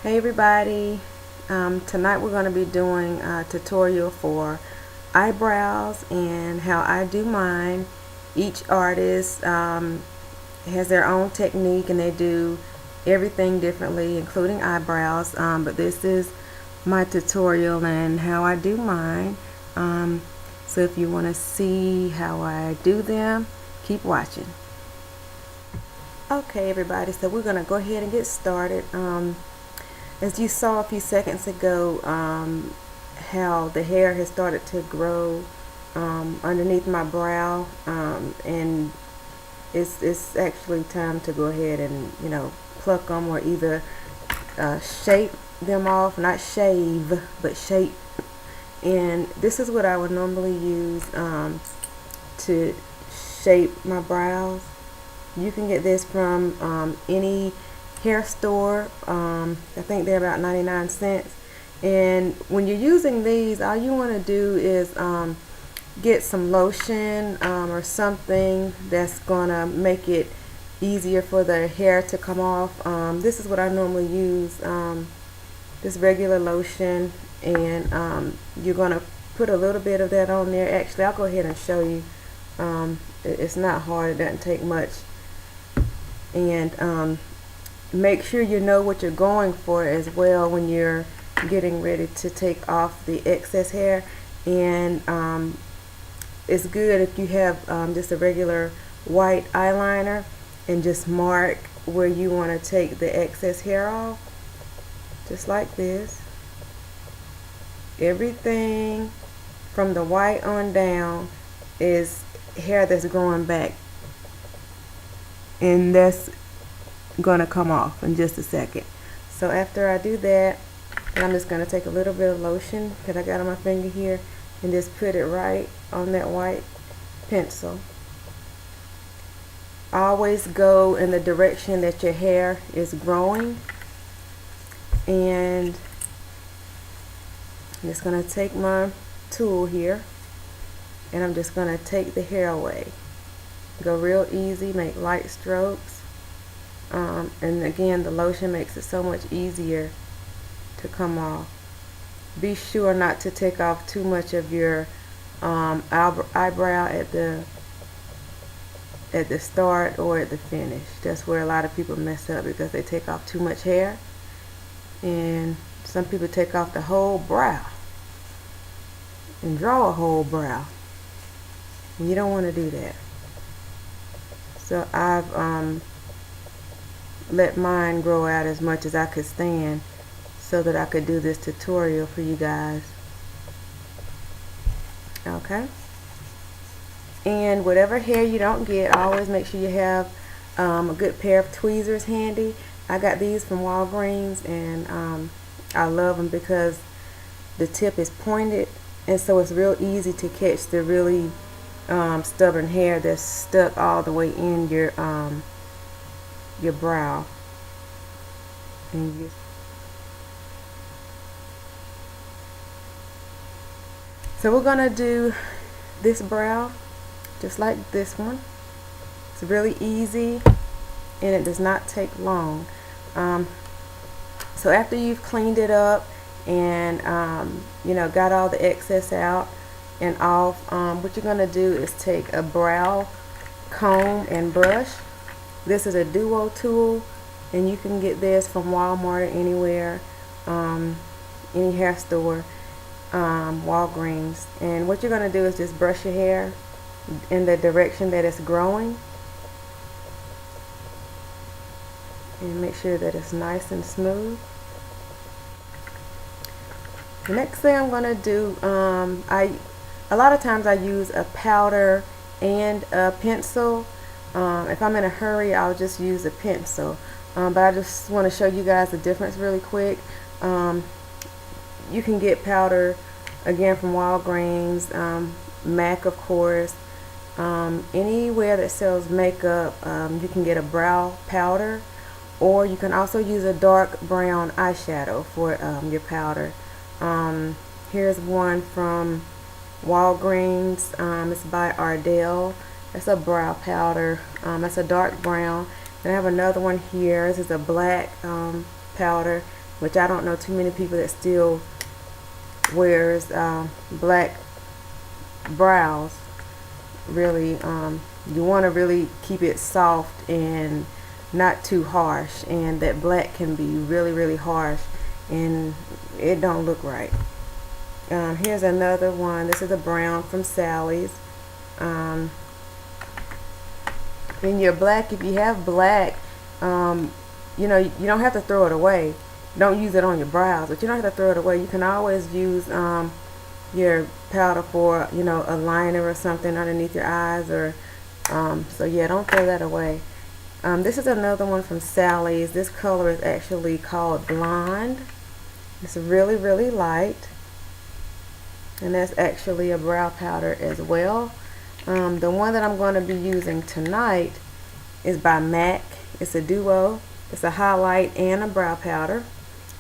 Hey everybody, tonight we're going to be doing a tutorial for eyebrows and how I do mine. Each artist has their own technique and they do everything differently, including eyebrows, but this is my tutorial and how I do mine. So if you want to see how I do them, keep watching. Okay everybody, so we're going to go ahead and get started. As you saw a few seconds ago, how the hair has started to grow underneath my brow, and it's actually time to go ahead and pluck them, or either shape them off, not shave but shape. And this is what I would normally use to shape my brows. You can get this from any hair store. I think they're about 99 cents. And when you're using these, all you want to do is get some lotion or something that's gonna make it easier for the hair to come off. This is what I normally use, this regular lotion, and you're gonna put a little bit of that on there. Actually, I'll go ahead and show you. It's not hard, it doesn't take much. And make sure you know what you're going for as well when you're getting ready to take off the excess hair. And it's good if you have just a regular white eyeliner and just mark where you want to take the excess hair off, just like this. Everything from the white on down is hair that's growing back, and that's gonna come off in just a second. So after I do that, I'm just gonna take a little bit of lotion that I got on my finger here and just put it right on that white pencil. Always go in the direction that your hair is growing, and I'm just gonna take my tool here and I'm just gonna take the hair away. Go real easy, make light strokes. And again, the lotion makes it so much easier to come off. Be sure not to take off too much of your eyebrow at the start or at the finish. That's where a lot of people mess up, because they take off too much hair, and some people take off the whole brow and draw a whole brow. You don't want to do that. So I've let mine grow out as much as I could stand so that I could do this tutorial for you guys. Okay, and whatever hair you don't get, always make sure you have a good pair of tweezers handy. I got these from Walgreens, and I love them because the tip is pointed, and so it's real easy to catch the really stubborn hair that's stuck all the way in your brow. And so we're gonna do this brow just like this one. It's really easy and it does not take long. So after you've cleaned it up and got all the excess out and off, what you're gonna do is take a brow comb and brush. This is a duo tool, and you can get this from Walmart or anywhere, any hair store, Walgreens. And what you're going to do is just brush your hair in the direction that it's growing, and make sure that it's nice and smooth. The next thing I'm going to do, a lot of times I use a powder and a pencil. If I'm in a hurry, I'll just use a pencil, but I just want to show you guys the difference really quick. You can get powder again from Walgreens, MAC of course, anywhere that sells makeup. You can get a brow powder, or you can also use a dark brown eyeshadow for your powder. Here's one from Walgreens. It's by Ardell. That's a brow powder. That's a dark brown. And I have another one here. This is a black powder. which I don't know too many people that still wears black brows. Really, you want to really keep it soft and not too harsh, and that black can be really harsh and it don't look right. Here's another one. This is a brown from Sally's. In your black, if you have black, you know, you don't have to throw it away. Don't use it on your brows, but you don't have to throw it away. You can always use your powder for, you know, a liner or something underneath your eyes, or so yeah, don't throw that away. This is another one from Sally's. This color is actually called Blonde. It's really light, and that's actually a brow powder as well. The one that I'm going to be using tonight is by MAC. It's a duo. It's a highlight and a brow powder.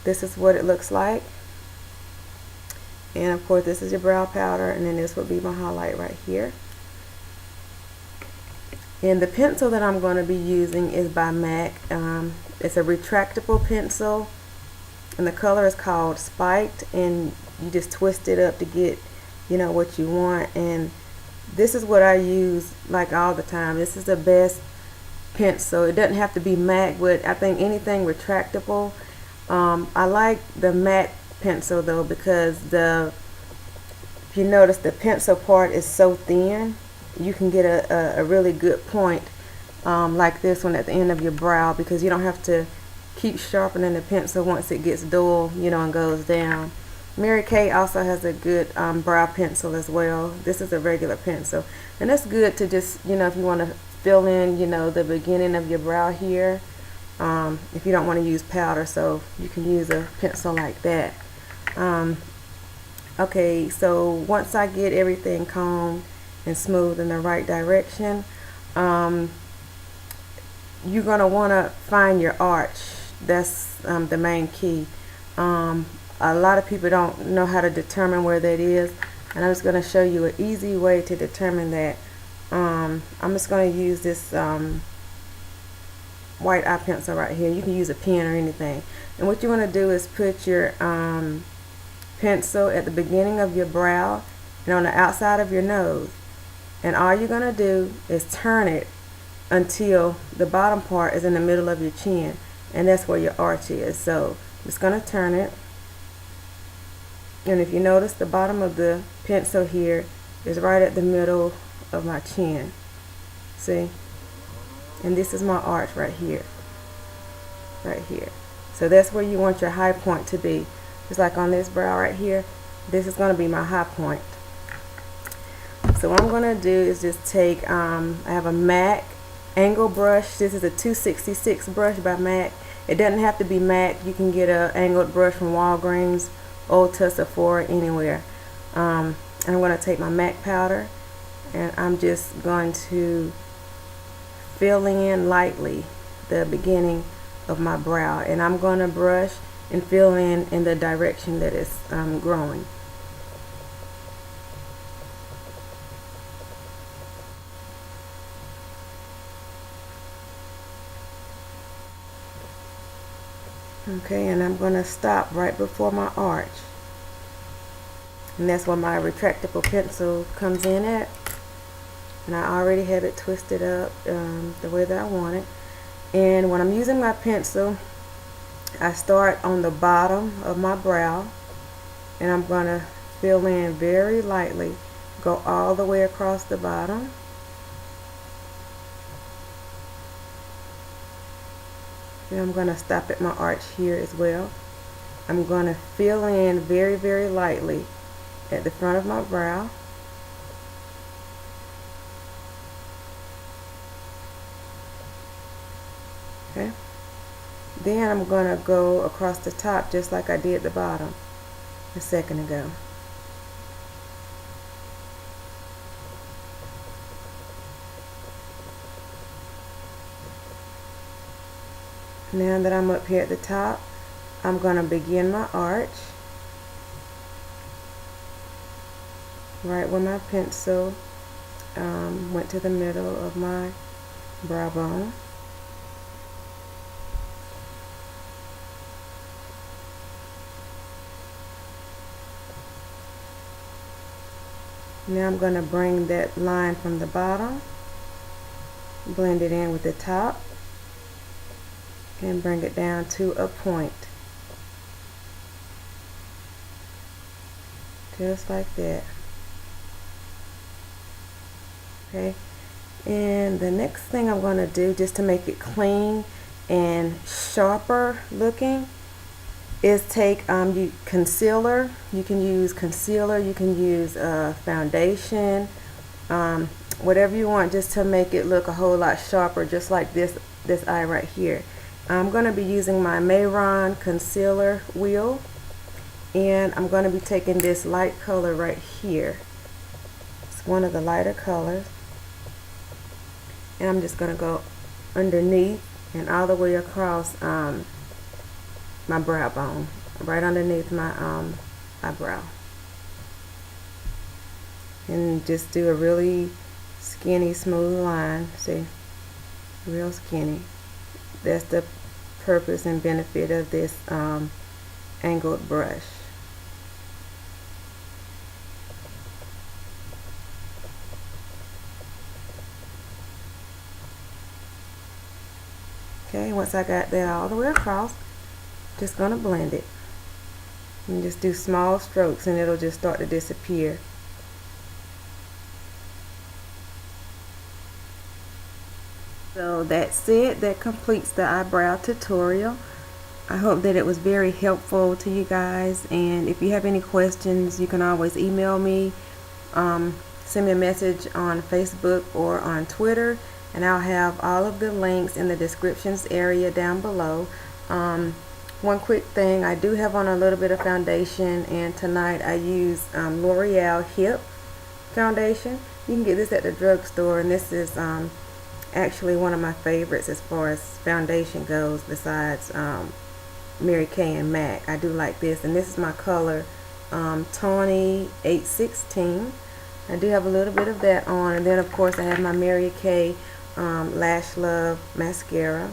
This is what it looks like. And of course this is your brow powder, and then this would be my highlight right here. And the pencil that I'm going to be using is by MAC. It's a retractable pencil, and the color is called Spiked, and you just twist it up to get, you know, what you want. And this is what I use like all the time. This is the best pencil. It doesn't have to be MAC, but I think anything retractable. I like the MAC pencil though, because if you notice, the pencil part is so thin, you can get a really good point like this one at the end of your brow, because you don't have to keep sharpening the pencil once it gets dull, you know, and goes down. Mary Kay also has a good brow pencil as well. This is a regular pencil, and that's good to just, you know, if you want to fill in, you know, the beginning of your brow here, if you don't want to use powder, so you can use a pencil like that. Okay, so once I get everything combed and smooth in the right direction, you're going to want to find your arch. That's the main key. A lot of people don't know how to determine where that is, and I'm just going to show you an easy way to determine that. I'm just going to use this white eye pencil right here. You can use a pen or anything, and what you want to do is put your pencil at the beginning of your brow and on the outside of your nose, and all you're going to do is turn it until the bottom part is in the middle of your chin, and that's where your arch is. So I'm just going to turn it, and if you notice, the bottom of the pencil here is right at the middle of my chin. See? And this is my arch right here. Right here. So that's where you want your high point to be. Just like on this brow right here, this is going to be my high point. So what I'm going to do is just take, I have a MAC angle brush. This is a 266 brush by MAC. It doesn't have to be MAC. You can get an angled brush from Walgreens, Ulta, Sephora, anywhere. And I'm going to take my MAC powder, and I'm just going to fill in lightly the beginning of my brow, and I'm going to brush and fill in the direction that it's growing. Okay, and I'm going to stop right before my arch, and that's where my retractable pencil comes in at, and I already have it twisted up the way that I want it. And when I'm using my pencil, I start on the bottom of my brow, and I'm going to fill in very lightly, go all the way across the bottom. And I'm going to stop at my arch here as well. I'm going to fill in very lightly at the front of my brow. Okay. Then I'm going to go across the top just like I did the bottom a second ago. Now that I'm up here at the top, I'm going to begin my arch right where my pencil went to the middle of my brow bone. Now I'm going to bring that line from the bottom, blend it in with the top, and bring it down to a point. Just like that. Okay, and the next thing I'm going to do, just to make it clean and sharper looking, is take concealer. You can use concealer, you can use foundation, whatever you want, just to make it look a whole lot sharper, just like this eye right here. I'm going to be using my Mehron concealer wheel, and I'm going to be taking this light color right here. It's one of the lighter colors, and I'm just going to go underneath and all the way across my brow bone, right underneath my eyebrow, and just do a really skinny, smooth line. See, real skinny. That's the purpose and benefit of this angled brush. Okay, once I got that all the way across, just going to blend it and just do small strokes, and it'll just start to disappear. So that's it. That completes the eyebrow tutorial. I hope that it was very helpful to you guys, and if you have any questions, you can always email me, send me a message on Facebook or on Twitter, and I'll have all of the links in the descriptions area down below. One quick thing, I do have on a little bit of foundation, and tonight I use Loreal HIP Foundation. You can get this at the drugstore, and this is actually one of my favorites as far as foundation goes, besides Mary Kay and MAC. I do like this, and this is my color Tawny 816. I do have a little bit of that on, and then of course I have my Mary Kay Lash Love Mascara.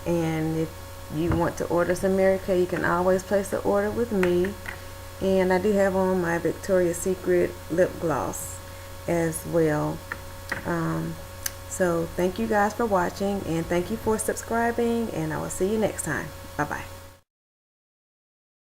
And if you want to order some Mary Kay, you can always place an order with me. And I do have on my Victoria's Secret lip gloss as well. So thank you guys for watching, and thank you for subscribing, and I will see you next time. Bye bye.